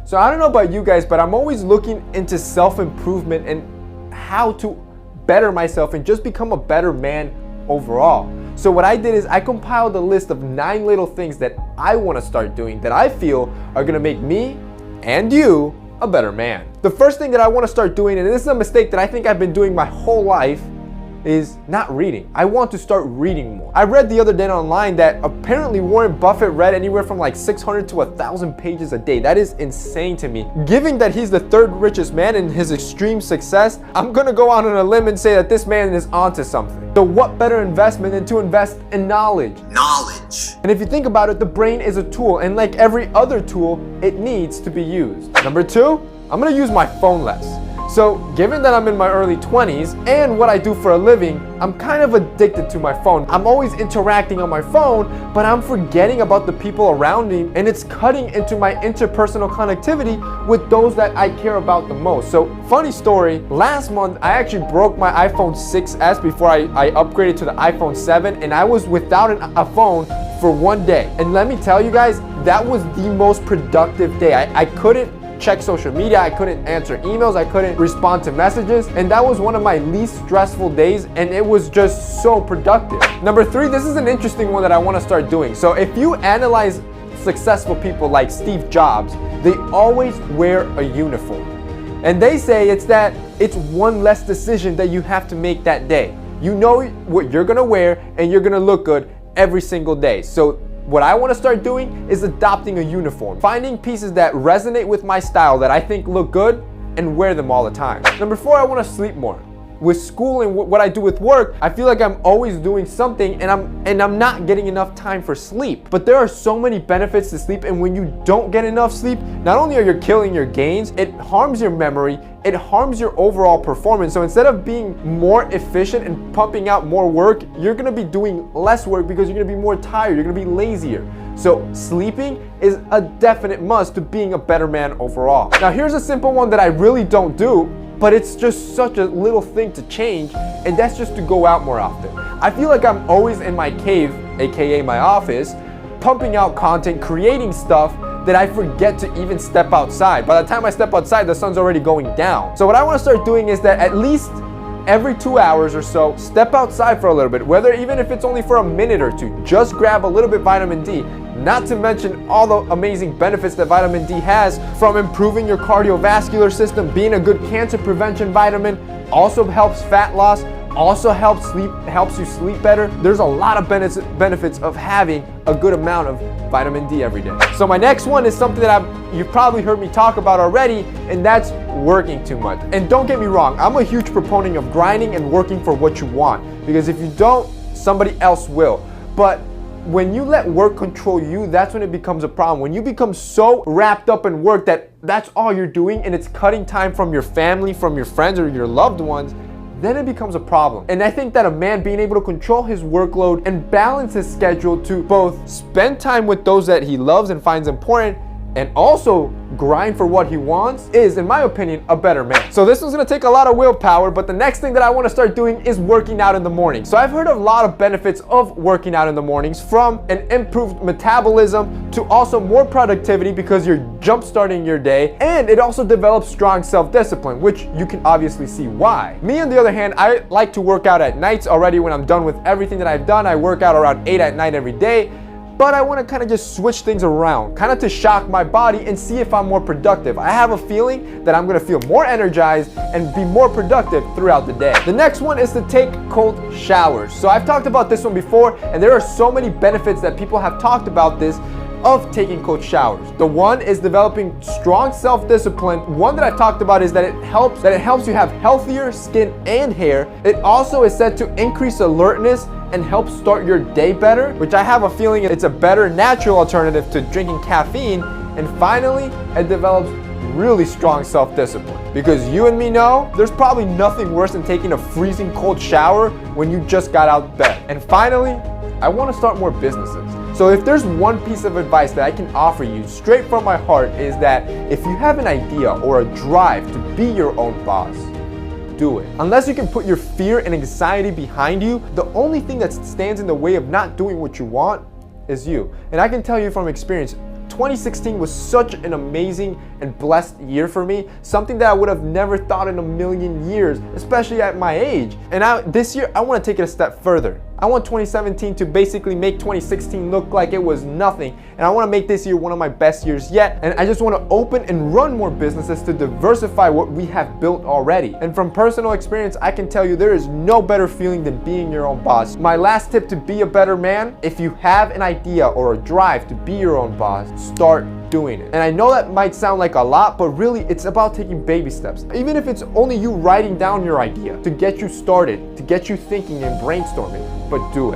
So I don't know about you guys, but I'm always looking into self-improvement and how to better myself and just become a better man overall. So what I did is I compiled a list of 9 little things that I want to start doing that I feel are going to make me and you a better man. The first thing that I want to start doing, and this is a mistake that I think I've been doing my whole life, is not reading. I want to start reading more. I read the other day online that apparently Warren Buffett read anywhere from like 600 to 1,000 pages a day. That is insane to me. Given that he's the 3rd richest man in his extreme success, I'm gonna go out on a limb and say that this man is onto something. So what better investment than to invest in knowledge? And if you think about it, the brain is a tool, and like every other tool, it needs to be used. Number 2, I'm gonna use my phone less. So given that I'm in my early 20s and what I do for a living, I'm kind of addicted to my phone. I'm always interacting on my phone, but I'm forgetting about the people around me, and it's cutting into my interpersonal connectivity with those that I care about the most. So funny story, last month I actually broke my iPhone 6s before I upgraded to the iPhone 7, and I was without a phone for 1 day. And let me tell you guys, that was the most productive day. I couldn't check social media, I couldn't answer emails, I couldn't respond to messages, and that was one of my least stressful days, and it was just so productive. Number 3, this is an interesting one that I want to start doing. So if you analyze successful people like Steve Jobs, they always wear a uniform. And they say it's one less decision that you have to make that day. You know what you're gonna wear and you're gonna look good every single day. So what I want to start doing is adopting a uniform, finding pieces that resonate with my style that I think look good and wear them all the time. Number 4, I want to sleep more. With school and what I do with work, I feel like I'm always doing something and I'm not getting enough time for sleep. But there are so many benefits to sleep, and when you don't get enough sleep, not only are you killing your gains, it harms your memory, it harms your overall performance. So instead of being more efficient and pumping out more work, you're gonna be doing less work because you're gonna be more tired, you're gonna be lazier. So sleeping is a definite must to being a better man overall. Now here's a simple one that I really don't do, but it's just such a little thing to change, and that's just to go out more often. I feel like I'm always in my cave, aka my office, pumping out content, creating stuff that I forget to even step outside. By the time I step outside, the sun's already going down. So what I want to start doing is that at least every 2 hours or so, step outside for a little bit, whether even if it's only for a minute or two, just grab a little bit vitamin D. Not to mention all the amazing benefits that vitamin D has, from improving your cardiovascular system, being a good cancer prevention vitamin, also helps fat loss, also helps you sleep better. There's a lot of benefits of having a good amount of vitamin D every day. So my next one is something that you've probably heard me talk about already, and that's working too much. And don't get me wrong, I'm a huge proponent of grinding and working for what you want, because if you don't, somebody else will. But when you let work control you, that's when it becomes a problem. When you become so wrapped up in work that that's all you're doing, and it's cutting time from your family, from your friends, or your loved ones, then it becomes a problem. And I think that a man being able to control his workload and balance his schedule to both spend time with those that he loves and finds important, and also grind for what he wants, is, in my opinion, a better man. So this one's gonna take a lot of willpower, but the next thing that I wanna start doing is working out in the morning. So I've heard a lot of benefits of working out in the mornings, from an improved metabolism to also more productivity because you're jump starting your day, and it also develops strong self-discipline, which you can obviously see why. Me, on the other hand, I like to work out at nights already. When I'm done with everything that I've done, I work out around 8 at night every day. But I want to kind of just switch things around, kind of to shock my body and see if I'm more productive. I have a feeling that I'm going to feel more energized and be more productive throughout the day. The next one is to take cold showers. So I've talked about this one before, and there are so many benefits that people have talked about this of taking cold showers. The one is developing strong self-discipline. One that I've talked about is that it helps you have healthier skin and hair. It also is said to increase alertness and help start your day better, which I have a feeling it's a better natural alternative to drinking caffeine. And finally, it develops really strong self-discipline, because you and me know there's probably nothing worse than taking a freezing cold shower when you just got out of bed. And finally, I want to start more businesses. So if there's one piece of advice that I can offer you straight from my heart, is that if you have an idea or a drive to be your own boss, do it. Unless you can put your fear and anxiety behind you, the only thing that stands in the way of not doing what you want is you. And I can tell you from experience, 2016 was such an amazing and blessed year for me, something that I would have never thought in a million years, especially at my age. And this year, I want to take it a step further. I want 2017 to basically make 2016 look like it was nothing, and I want to make this year one of my best years yet, and I just want to open and run more businesses to diversify what we have built already. And from personal experience, I can tell you there is no better feeling than being your own boss. My last tip to be a better man: if you have an idea or a drive to be your own boss, start doing it. And I know that might sound like a lot, but really it's about taking baby steps. Even if it's only you writing down your idea to get you started, to get you thinking and brainstorming, but do it.